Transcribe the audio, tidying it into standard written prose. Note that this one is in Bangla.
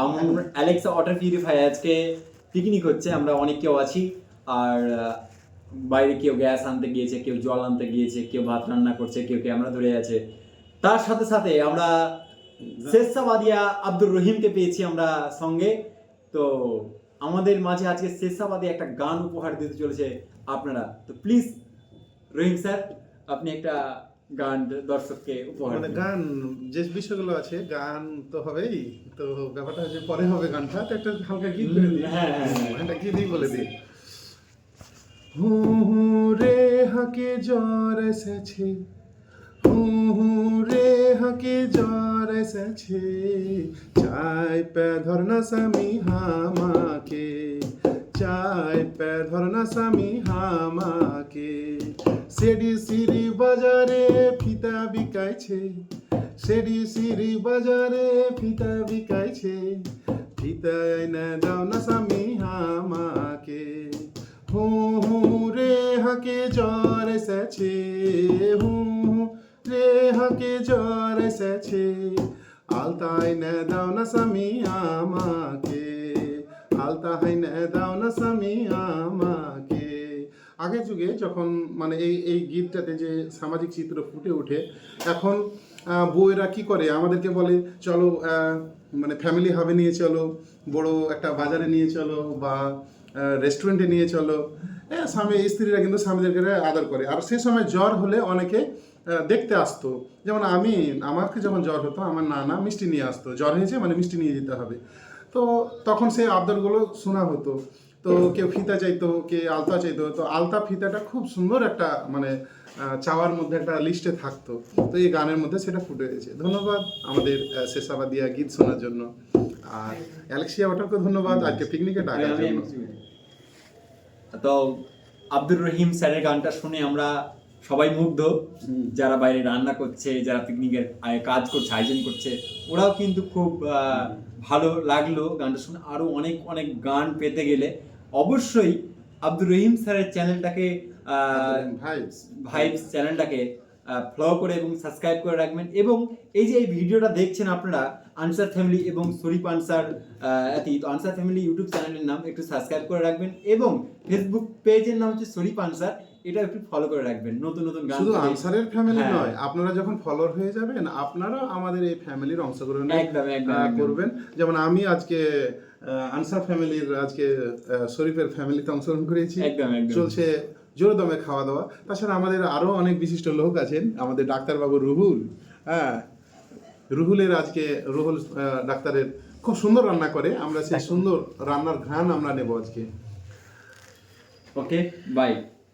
আমরা অ্যালেক্সা ওয়াটার পিউরিফায়ার আজকে পিকনিক হচ্ছে, আমরা অনেক কেউ আছি। আর বাইরে কেউ গ্যাস আনতে গিয়েছে, কেউ জল আনতে গিয়েছে, কেউ ভাত রান্না করছে, কেউ ক্যামেরা ধরে আছে। তার সাথে সাথে আমরা স্বেচ্ছাবাদিয়া আব্দুর রহিমকে পেয়েছি আমরা সঙ্গে। তো আমাদের মাঝে আজকে স্বেচ্ছাবাদী একটা গান উপহার দিতে চলেছে আপনারা। তো প্লিজ রহিম স্যার, আপনি একটা গান দর্শককে উপহার মানে দিন। গান যে বিষয়গুলো আছে গান তো হবেই, তো ব্যাপারটা হচ্ছে পরে হবে গানটা, তো একটা হালকা গীত করে দিই। হ্যাঁ হ্যাঁ একটা গীতই বলে দিই। হু হু রে হাকে জ্বর এসেছে, হু হু রে হাকে জ্বর এসেছে, চাই পে ধরনা স্বামী হামাকে, চাই পে ধরনা স্বামী হামাকে। সেডি সিরি বাজারে ফিতা বিকাইছে, সেডি সিরি বাজারে ফিতা বিকাইছে, ফিতা এনে দাও না স্বামী হামাকে। হু হু রে হাকে জ্বর এসেছে, হু রে হাকে জ্বর এসেছে, আলতা এনে দাও না স্বামী আমাকে, আলতা এনে দাও না স্বামী আমাকে। আগের যুগে যখন মানে এই গীতটাতে যে সামাজিক চিত্র ফুটে ওঠে, এখন বউয়েরা কি করে আমাদেরকে বলে চলো মানে ফ্যামিলি হাবে নিয়ে চলো, বড় একটা বাজারে নিয়ে চলো বা রেস্টুরেন্টে নিয়ে চলো। স্বামী স্ত্রীরা কিন্তু স্বামীদেরকে আদর করে। আর সে সময় জ্বর হলে অনেকে দেখতে আসতো। যেমন আমাকে যখন জ্বর হতো আমার নানা মিষ্টি নিয়ে আসতো, জ্বর হয়েছে মানে মিষ্টি নিয়ে যেতে হবে। তো তখন সেই আবদারগুলো শোনা হতো। তো কেউ ফিতা চাইতো, কে আলতা চাইতো, তো আলতা ফিতাটা খুব সুন্দর একটা মানে চাওয়ার মধ্যে একটা লিস্টে থাকতো। তো এই গানের মধ্যে সেটা ফুটে গেছে। ধন্যবাদ আমাদের শেষাবাদিয়া গীত শোনার জন্য। আর অ্যালেক্সিয়া ওয়াটারকে ধন্যবাদ আজকে পিকনিকে ডাকার জন্য। তো আব্দুর রহিম স্যারের গানটা শুনে আমরা সবাই মুগ্ধ। যারা বাইরে রান্না করছে, যারা পিকনিকের কাজ করছে, আয়োজন করছে, ওরাও কিন্তু খুব ভালো লাগলো গানটা শুনে। আরও অনেক অনেক গান পেতে গেলে অবশ্যই আব্দুর রহিম স্যারের চ্যানেলটাকে ভাইবস চ্যানেলটাকে ফলো করে এবং সাবস্ক্রাইব করে রাখবেন। এবং এই যে এই ভিডিওটা দেখছেন আপনারা, আনসার ফ্যামিলি এবং শরীফ আনসার তো আনসার ফ্যামিলি ইউটিউব চ্যানেলের নাম একটু সাবস্ক্রাইব করে রাখবেন, এবং ফেসবুক পেজের নাম হচ্ছে শরীফ আনসার, এটা একটু ফলো করে রাখবেন। নতুন নতুন গান শুধু আনসারের ফ্যামিলি নয়, আপনারা যখন ফলোয়ার হয়ে যাবেন আপনারা আমাদের এই ফ্যামিলির অংশগ্রহণ করবেন। যেমন আমি আজকে আনসার ফ্যামিলির আজকে শরীফের ফ্যামিলিতে অংশগ্রহণ করেছি। চলছে জোর দমে খাওয়া দাওয়া। তাছাড়া আমাদের আরো অনেক বিশিষ্ট লোক আছেন, আমাদের ডাক্তারবাবু রুহুল, রুহুলের আজকে রুহুল ডাক্তারের খুব সুন্দর রান্না করে, আমরা সেই সুন্দর রান্নার ঘ্রাণ আমরা নেব আজকে। ওকে, বাই।